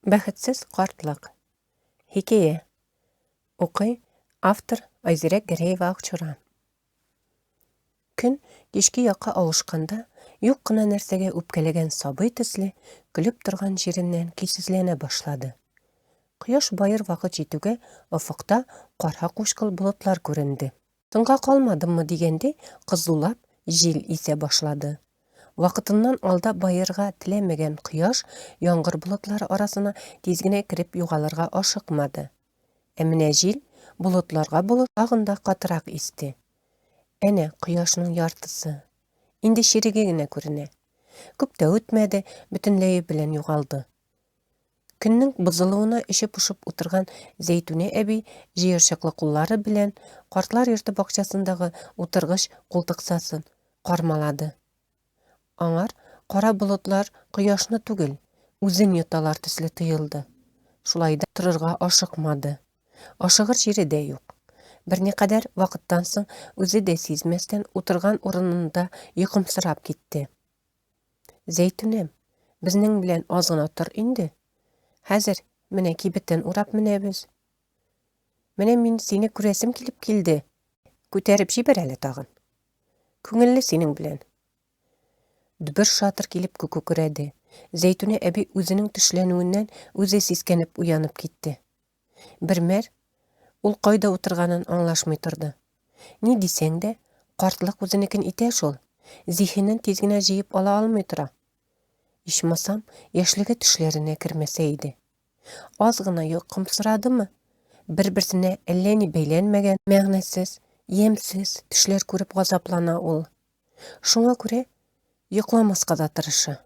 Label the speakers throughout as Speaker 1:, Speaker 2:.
Speaker 1: Бәхетсез ҡартлыҡ. Хикәйә. Уҡый автор Айзерә Гәрәева Аҡчура. Көн киске яҡҡа ауышҡанда, юҡ ҡына нәрсәгә үпкәләгән сабый төслө көлөп торған җиренән кисезләнә башлады. Ҡояш байыр ваҡыт җитеүгә, офоҡта ҡара ҡушҡыл болотлар күренде. Тынға ҡалмадыммы дигәндәй, ҡызыулап жел исә башлады. Ваҡытынан алда байырға теләмәгән ҡояш яңғыр болотлары арасына тиз генә кереп юғалырға ашыҡмады. Ә менә жел болотларға тағында ҡатыраҡ исте. Әнә ҡояшның яртысы. Инде ширеге генә күренә. Күп тә үтмәде, бөтөнләйе белән юғалды. Көннөң бозолоуына эше пошоп ултырған Зәйтүнә әбей жыйырсыҡлы ҡуллары белән ҡартлар йорто баҡсасындағы ултырғыс ҡултыҡсасын ҡармалады. Аңар ҡара болотлар ҡояшны түгел, үҙен йоталар төслө тойолдо. Шулай да торорға ашыҡмады. Ашығыр җире дә юҡ. Бер ни ҡәҙәр ваҡыттан соң үҙе дә сиҙмәҫтән ултырған урынында йоҡомсорап китте. Зәйтүнәм, безнең белән аҙ ғына тор инде. Хәзер менә кибеттән урап менәбеҙ. Менә мин сине күрәсем килеп килде. Күтәреп ебәр әле тағын. Күңелле синең белән. Дөбөр шатыр килеп күкрәде. Зәйтүнә әбей үҙенең төшләнеүенән үҙе сискәнеп уянып китте. Бер мәл ул ҡайҙа ултырғанын аңлашмай торҙо. Ни дисәң дә, ҡартлыҡ үҙенекен итә шул. Зиһенен тиҙ генә жыйып ала алмай тора. Ишмасам, йәшлеге төшләренә кермәсә иде. Аҙ ғына йоҡомсорадымы, бер-берсенә әллә ни бәйләнмәгән, мәғнәсез, йәмсез төшләр күреп ғазаплана ул. Шуңа күрә йоҡламаҫҡа ла тырыша.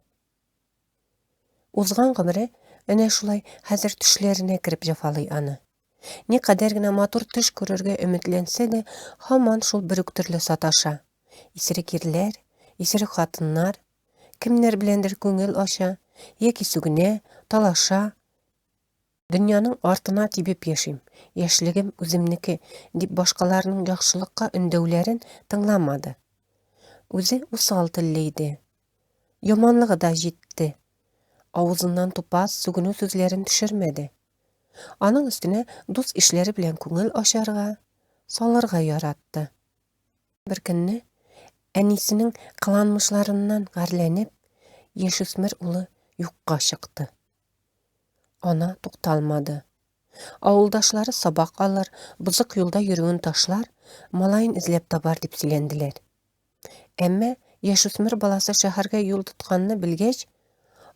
Speaker 1: Уҙған ғүмере әнә шулай хәзер төшләренә кереп җәфалай аны. Ни ҡәҙәр генә матур төш күрергә өмөтләнсә дә, һаман шул бер үк төрлө саташа. Исерек ирләр, исерек хатындар, кемнәр беләндер күңел аша, йәки сүгенә, талаша. Донъяның артына тибеп йәшим, йәшлегем үҙемнеке, дип башҡаларының яҡшылыҡҡа өндәүләрен тыңламады. Үҙе усал телле иде. Яманлығы да жетте. Ауызынан тупас, сүгенеү сүҙләрен төшөрмәде. Аның өҫтөнә дус эшләре белән күңел ашарға, салырға яратты. Бер көнне әнисенең ҡыланмышларынан ғәрләнеп, йәш-үҫмер улы юҡҡа сыҡты. Ана туҡталмады. Ауылдашлары сабаҡ алыр, бозоҡ юлда йөрөүен ташлар, малайын эҙләп табар дип сөйләнделәр. Әммә йәш-үҫмер баласы шәһәргә юл тотҡанны белгәс,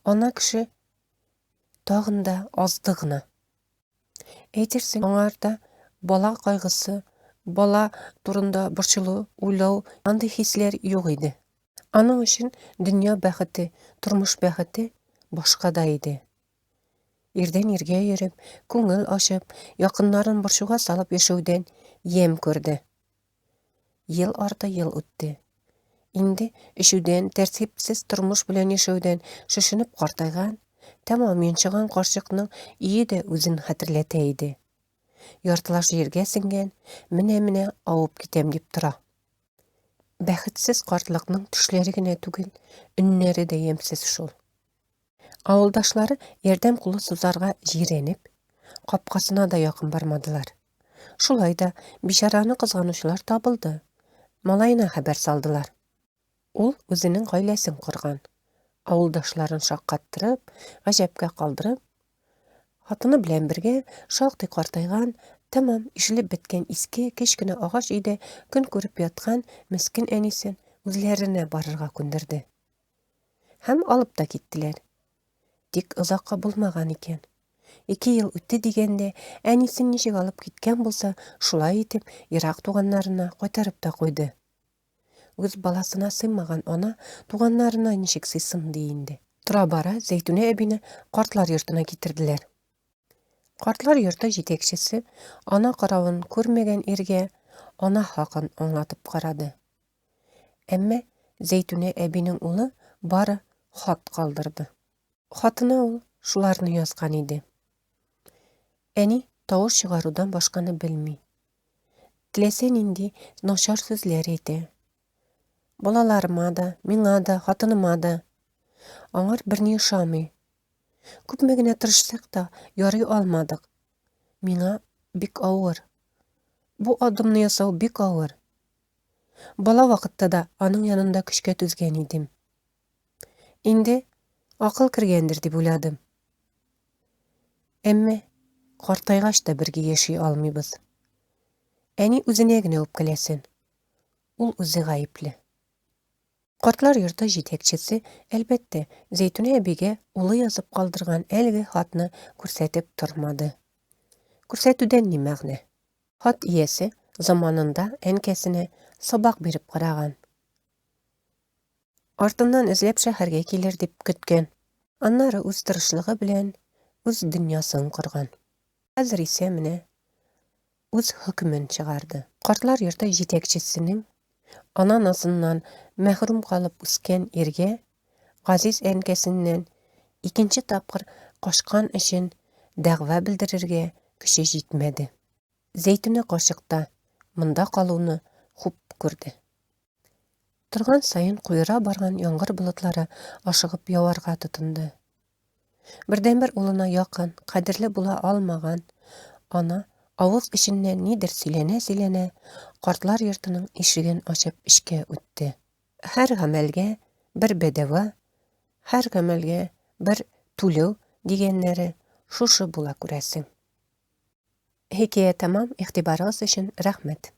Speaker 1: ана кеше тағын да азды ғына. Әйтерсең, аңарда бала ҡайғысы, бала турында борсолоу, уйлау, андай хисләр юҡ иде. Аның өсөн донъя бәхете, тормош бәхете башҡада иде. Ирҙән ергә йөрөп, күңел ашып, яҡыннарын борсоуға салып йәшәүҙән йәм күрҙе. Йыл арты йыл үтте. Инде эшеүҙән, тәртипсез тормош белән йәшәүҙән шешенеп ҡартайған, тәмам йоншаған ҡарсыҡның ие дә үҙен хәтерләтә иде. Яртылаш ергә сеңгән, менә-менә ауып китәм дип тора. Бәхетсез ҡартлыҡның төшләре генә түгел, өннәре дә йәмсез шул. Ауылдашлары ярдәм ҡулы сузарға җирәнеп, ҡапҡасына да яҡын бармадылар. Шулай да бишараны ҡыҙғаныусылар табылды. Малайына хәбәр салдылар. Ул үҙенең ғаиләсен ҡорған. Ауылдашларын шаҡҡаттырып, ғәжәпкә ҡалдырып, хатыны белән бергә шаҡтай ҡартайған, тәмам ишелеп бөткән иске, кешкенә ағас өйҙә көн күреп ятҡан мескен әнисен үҙләренә барырға күндерҙе. Һәм алып та киттеләр. Тик оҙаҡҡа булмаған икән. 2 йыл үтте дигәндә, әнисен нисек алып киткән булса, шулай итеп, йыраҡ туғаннарына ҡайтарып та ҡуйҙы. Үҙ баласына сыймаған ана туғаннарына нисек сыйсынды инде. Тора-бара Зәйтүнә әбейне ҡартлар йортона китерҙеләр. Ҡартлар йорто етәксесе ана ҡарауын күрмәгән иргә ана хаҡын аңлатып ҡараны. Әммә Зәйтүнә әбейнең улы бары хат ҡалдырҙы. Хатына ул шуларны язған иде. Әни тауыш шығарыуҙан башҡаны белмәй. Теләсә нинди начар сүзләр әйтә. Балаларыма да, миңа да, хатыныма да. Аңар бер ни ошамай. Күпме генә тырышсак та ярый алмадык. Миңа бик авыр. Бу адымны ясау бик авыр. Бала вакытта да аның янында көчкә түзгән идем. Инде акыл кергәндер дип уйладым. Әмма картайгач та бергә яши алмыйбыз. Әни үзенә генә үпкәләсен. Ул үзе гаепле. Картлар йорты җитәкчесе, әлбәттә, Зәйтүнә әбигә улы язып калдырган әлеге хатны күрсәтеп тормады. Күрсәтүдән ни мәгънә? Хат иясе заманында әнкәсенә сабак биреп караган. Артыннан эзләп шәһәргә килер дип көткән. Аннары үз тырышлыгы белән үз дөньясын корган. Хәзер исә менә үз хөкмен чыгарды. Картлар йорты җитәкчесенең ананасыннан мәхрүм калып үскән иргә газиз әнкәсеннән икенче тапкыр кашкан өчен дәгъва белдерергә көче җитмәде. Зәйтүнә кашыкта монда калуны хуп күрде. Торган сайын куера барган яңгыр болытлары ашыгып яварга тотынды. Бердәнбер улына якын, кадерле була алмаган ана авыз эченнән нидер сөйләнә-сөйләнә картлар йортының ишеген ачып эчкә үтте. Һәр гамәлгә бер бәдава, һәр гамәлгә бер түләү дигәннәре шушы була күрәсең. Хикәя тәмам, игътибарыгыз өчен рәхмәт.